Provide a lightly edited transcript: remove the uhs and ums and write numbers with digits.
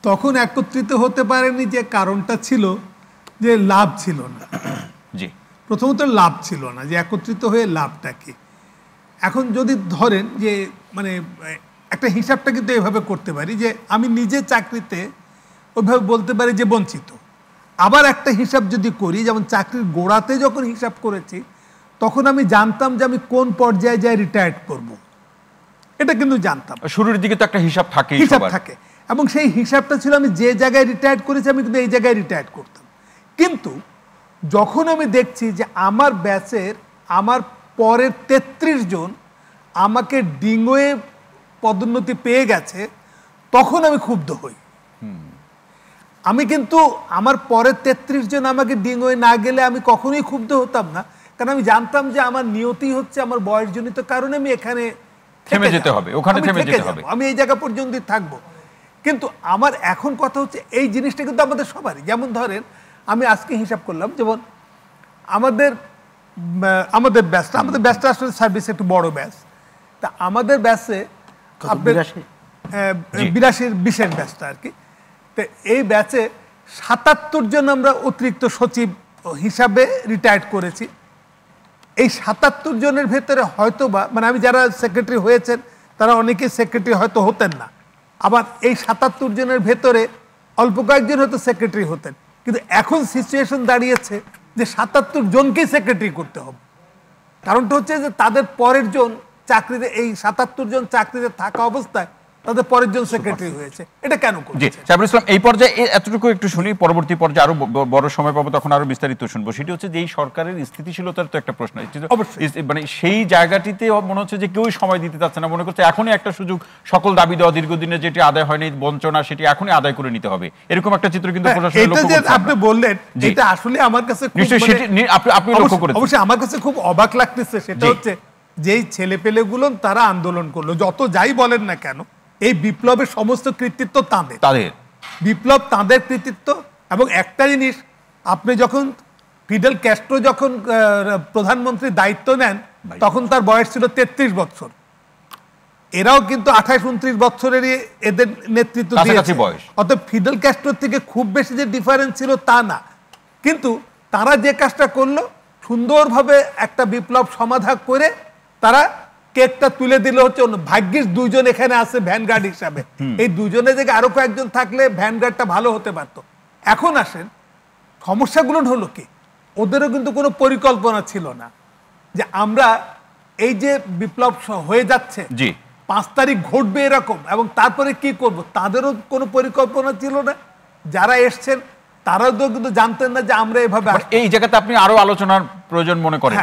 তখন একত্রিত হতে পারেনি যে কারণটা ছিল যে লাভ ছিল না। জি, প্রথমত লাভ ছিল না, যে একত্রিত হয়ে লাভটা কি। এখন যদি ধরেন যে মানে একটা হিসাবটা কিন্তু এভাবে করতে পারি যে আমি নিজে চাকরিতে ওইভাবে বলতে পারি যে বঞ্চিত। আবার একটা হিসাব যদি করি, যেমন চাকরির গোড়াতে যখন হিসাব করেছি তখন আমি জানতাম যে আমি কোন পর্যায়ে যাই রিটায়ার্ড করব, এটা কিন্তু জানতাম। শুরুর দিকে তো একটা হিসাব থাকে, হিসাব থাকে, এবং সেই হিসাবটা ছিল আমি যে জায়গায় রিটায়ার্ড করেছি আমি কিন্তু এই জায়গায় রিটায়ার্ড করতাম। কিন্তু যখন আমি দেখছি যে আমার ব্যাচের আমার পরের 33 জন আমাকে ডিঙোয়ে পদোন্নতি পেয়ে গেছে, তখন আমি ক্ষুব্ধ হই। আমি কিন্তু আমার পরের 33 জন আমাকে ডিঙোয়ে না গেলে আমি কখনোই ক্ষুব্ধ হতাম না, কারণ আমি জানতাম যে আমার নিয়তি হচ্ছে আমার বয়সজনিত কারণে আমি এখানে থেমে যেতে হবে, ওখানে থেমে যেতে হবে, আমি এই জায়গা পর্যন্তই থাকবো। কিন্তু আমার এখন কথা হচ্ছে এই জিনিসটা কিন্তু আমাদের সবারই। যেমন ধরেন আমি আজকে হিসাব করলাম, যেমন আমাদের ব্যাচটা আসলে সার্ভিস একটু বড় ব্যাচ, তা আমাদের ব্যাচে 82-20 ব্যাচটা আর কি। তো এই ব্যাচে 77 জন আমরা অতিরিক্ত সচিব হিসাবে রিটায়ার্ড করেছি। এই 77 জনের ভেতরে হয়তো বা মানে আমি যারা সেক্রেটারি হয়েছেন তারা অনেকে সেক্রেটারি হয়তো হতেন না, আবার এই 77 জনের ভেতরে অল্প কয়েকজন হয়তো সেক্রেটারি হতেন। কিন্তু এখন সিচুয়েশন দাঁড়িয়েছে যে 77 জনকেই সেক্রেটারি করতে হবে। কারণটা হচ্ছে যে তাদের পরের জন চাকরিতে, এই 77 জন চাকরিতে থাকা অবস্থায় তাদের পরের জন সেক্রেটারি হয়েছে। এটা কেন করছে? সাইফুল ইসলাম, এই পর্যায়ে এতটুকু একটু শুনি, পরবর্তী পর্যায়ে আরো বড় সময় পাবো তখন আরো বিস্তারিত শুনবো। সেটি হচ্ছে যে এই সরকারের স্থিতিশীলতার তো একটা প্রশ্ন, মানে সেই জায়গাটিতে মনে হচ্ছে যে কেউই সময় দিতে চাচ্ছে না, মনে করছে এখনই একটা সুযোগ, সকল দাবি দেওয়া দীর্ঘদিনে যেটি আদায় হয়নি বঞ্চনা সেটি এখনই আদায় করে নিতে হবে, এরকম একটা চিত্র কিন্তু আপনি বললেন। এটা আসলে আমার কাছে অবশ্যই আমার কাছে খুব অবাক লাগতেছে। সেটা হচ্ছে যেই ছেলে পেলেগুলো তারা আন্দোলন করলো, যত যাই বলেন না কেন, এই বিপ্লবের সমস্ত কৃতিত্ব তাদের, বিপ্লব তাদের কৃতিত্ব। এবং একটা জিনিস, আপনি যখন ফিডেল ক্যাস্ট্রো যখন প্রধানমন্ত্রীর দায়িত্ব নেন তখন তার বয়স ছিল 33 বছর। এরাও কিন্তু 28-29 বছরেরই এদের নেতৃত্ব দিয়েছে। অতএব ফিডেল ক্যাস্ট্রোর থেকে খুব বেশি যে ডিফারেন্স ছিল তা না, কিন্তু তারা যে কাজটা করলো সুন্দরভাবে একটা বিপ্লব সমাধান করে তারা কেকটা তুলে দিল। হচ্ছে ভাগ্যিস 2 জন এখানে আছে ভ্যানগার্ড হিসাবে, এই 2 জনের জায়গায় আরো কয়েকজন থাকলে ভ্যানগার্ডটা ভালো হতে পারতো। এখন আসেন সমস্যাগুলো হলো কি, ওদেরও কিন্তু কোনো পরিকল্পনা ছিল না যে আমরা এই যে বিপ্লব হয়ে যাচ্ছে 5 তারিখ ঘটবে এরকম, এবং তারপরে কি করব, তাদেরও কোনো পরিকল্পনা ছিল না। যারা এসছেন তারাও তো কিন্তু জানতেন না যে আমরা এভাবে। এই জায়গাতে আপনি আরো আলোচনার প্রয়োজন মনে করেন?